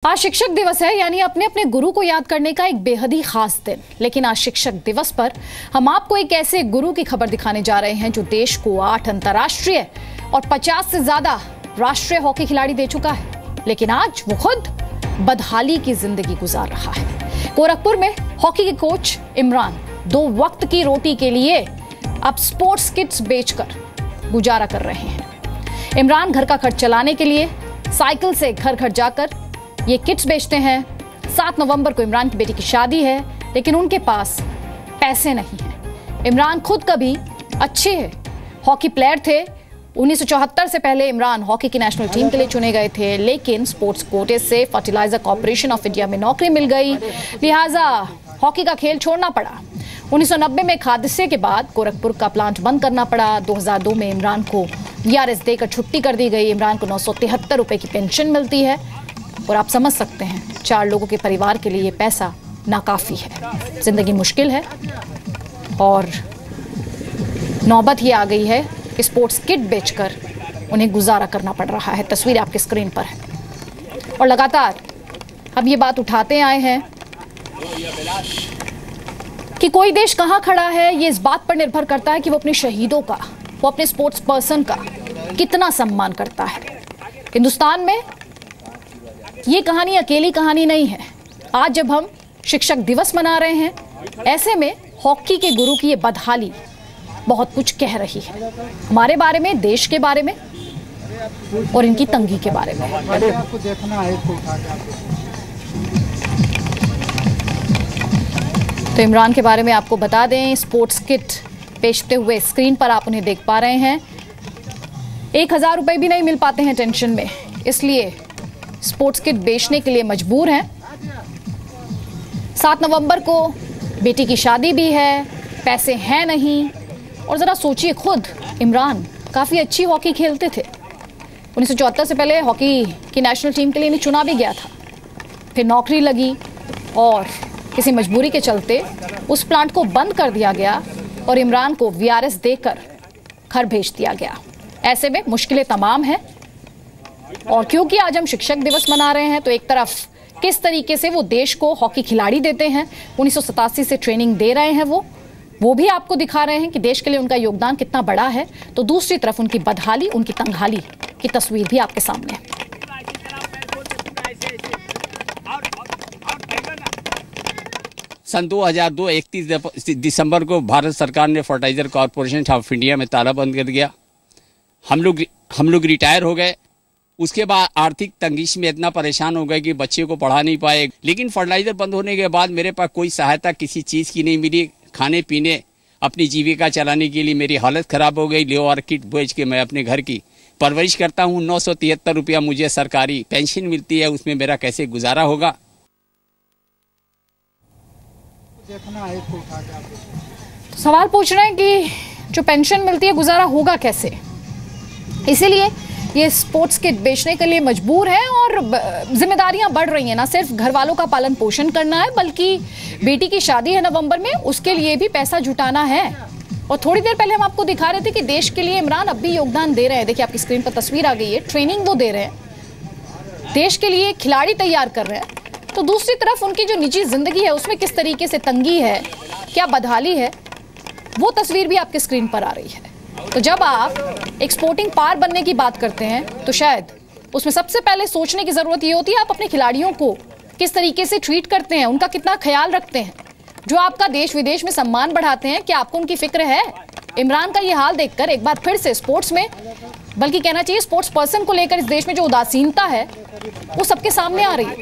आज शिक्षक दिवस है, यानी अपने अपने गुरु को याद करने का एक बेहद ही खास दिन। लेकिन आज शिक्षक दिवस पर हम आपको एक ऐसे गुरु की खबर दिखाने जा रहे हैं जो देश को 8 अंतर्राष्ट्रीय और 50 से ज्यादा राष्ट्रीय हॉकी खिलाड़ी दे चुका है। लेकिन आज वो खुद बदहाली की जिंदगी गुजार रहा है। गोरखपुर में हॉकी के कोच इमरान 2 वक्त की रोटी के लिए अब स्पोर्ट्स किट्स बेचकर गुजारा कर रहे हैं। इमरान घर का खर्च चलाने के लिए साइकिल से घर घर जाकर ये किट्स बेचते हैं। 7 नवंबर को इमरान की बेटी की शादी है, लेकिन उनके पास पैसे नहीं हैं। इमरान खुद कभी अच्छे हॉकी प्लेयर थे। 1974 से पहले इमरान हॉकी की नेशनल टीम के लिए चुने गए थे, लेकिन स्पोर्ट्स कोटे से फर्टिलाइजर कॉर्पोरेशन ऑफ इंडिया में नौकरी मिल गई, लिहाजा हॉकी का खेल छोड़ना पड़ा। 1990 में एक हादसे के बाद गोरखपुर का प्लांट बंद करना पड़ा। 2002 में इमरान को VRS देकर छुट्टी कर दी गई। इमरान को 973 रुपए की पेंशन मिलती है और आप समझ सकते हैं 4 लोगों के परिवार के लिए ये पैसा नाकाफी है। जिंदगी मुश्किल है और नौबत ही आ गई है कि स्पोर्ट्स किट बेचकर उन्हें गुजारा करना पड़ रहा है। तस्वीर आपके स्क्रीन पर है और लगातार हम ये बात उठाते आए हैं कि कोई देश कहां खड़ा है, ये इस बात पर निर्भर करता है कि वो अपने शहीदों का, वो अपने स्पोर्ट्स पर्सन का कितना सम्मान करता है। हिंदुस्तान में ये कहानी अकेली कहानी नहीं है। आज जब हम शिक्षक दिवस मना रहे हैं, ऐसे में हॉकी के गुरु की ये बदहाली बहुत कुछ कह रही है हमारे बारे में, देश के बारे में और इनकी तंगी के बारे में। तो इमरान के बारे में आपको बता दें, स्पोर्ट्स किट बेचते हुए स्क्रीन पर आप उन्हें देख पा रहे हैं। 1000 रुपए भी नहीं मिल पाते हैं टेंशन में, इसलिए स्पोर्ट्स किट बेचने के लिए मजबूर हैं। 7 नवंबर को बेटी की शादी भी है, पैसे हैं नहीं। और ज़रा सोचिए, खुद इमरान काफ़ी अच्छी हॉकी खेलते थे। 1974 से पहले हॉकी की नेशनल टीम के लिए इन्हें चुना भी गया था। फिर नौकरी लगी और किसी मजबूरी के चलते उस प्लांट को बंद कर दिया गया और इमरान को VRS देकर घर भेज दिया गया। ऐसे में मुश्किलें तमाम हैं। और क्योंकि आज हम शिक्षक दिवस मना रहे हैं, तो एक तरफ किस तरीके से वो देश को हॉकी खिलाड़ी देते हैं, 1987 से ट्रेनिंग दे रहे हैं, वो भी आपको दिखा रहे हैं कि देश के लिए उनका योगदान कितना बड़ा है। तो दूसरी तरफ उनकी बदहाली, उनकी तंगहाली की तस्वीर भी आपके सामने है। सन 2002 31 दिसंबर को भारत सरकार ने फर्टिलाइजर कॉर्पोरेशन ऑफ इंडिया में ताला बंद कर दिया। हम लोग रिटायर हो गए। उसके बाद आर्थिक तंगीश में इतना परेशान हो गए कि बच्चे को पढ़ा नहीं पाए। लेकिन फर्टिलाइजर बंद होने के बाद मेरे पास कोई सहायता किसी चीज़ की नहीं मिली। खाने पीने, अपनी जीविका चलाने के लिए मेरी हालत ख़राब हो गई। लेबर किट बेच के मैं अपने घर की परवरिश करता हूँ। 973 रुपया मुझे सरकारी पेंशन मिलती है, उसमें मेरा कैसे गुजारा होगा। सवाल पूछ रहे हैं कि जो पेंशन मिलती है गुजारा होगा कैसे, इसीलिए ये स्पोर्ट्स किट बेचने के लिए मजबूर है। और जिम्मेदारियां बढ़ रही हैं, ना सिर्फ घर वालों का पालन पोषण करना है, बल्कि बेटी की शादी है नवंबर में, उसके लिए भी पैसा जुटाना है। और थोड़ी देर पहले हम आपको दिखा रहे थे कि देश के लिए इमरान अब भी योगदान दे रहे हैं। देखिए आपकी स्क्रीन पर तस्वीर आ गई है, ट्रेनिंग वो दे रहे हैं, देश के लिए खिलाड़ी तैयार कर रहे हैं। तो दूसरी तरफ उनकी जो निजी जिंदगी है उसमें किस तरीके से तंगी है, क्या बदहाली है, वो तस्वीर भी आपके स्क्रीन पर आ रही है। तो जब आप एक स्पोर्टिंग पार बनने की बात करते हैं, तो शायद उसमें सबसे पहले सोचने की जरूरत ये होती है आप अपने खिलाड़ियों को किस तरीके से ट्रीट करते हैं, उनका कितना ख्याल रखते हैं, जो आपका देश विदेश में सम्मान बढ़ाते हैं। क्या आपको उनकी फिक्र है? इमरान का ये हाल देखकर एक बार फिर से स्पोर्ट्स में, बल्कि कहना चाहिए स्पोर्ट्स पर्सन को लेकर इस देश में जो उदासीनता है वो सबके सामने आ रही है।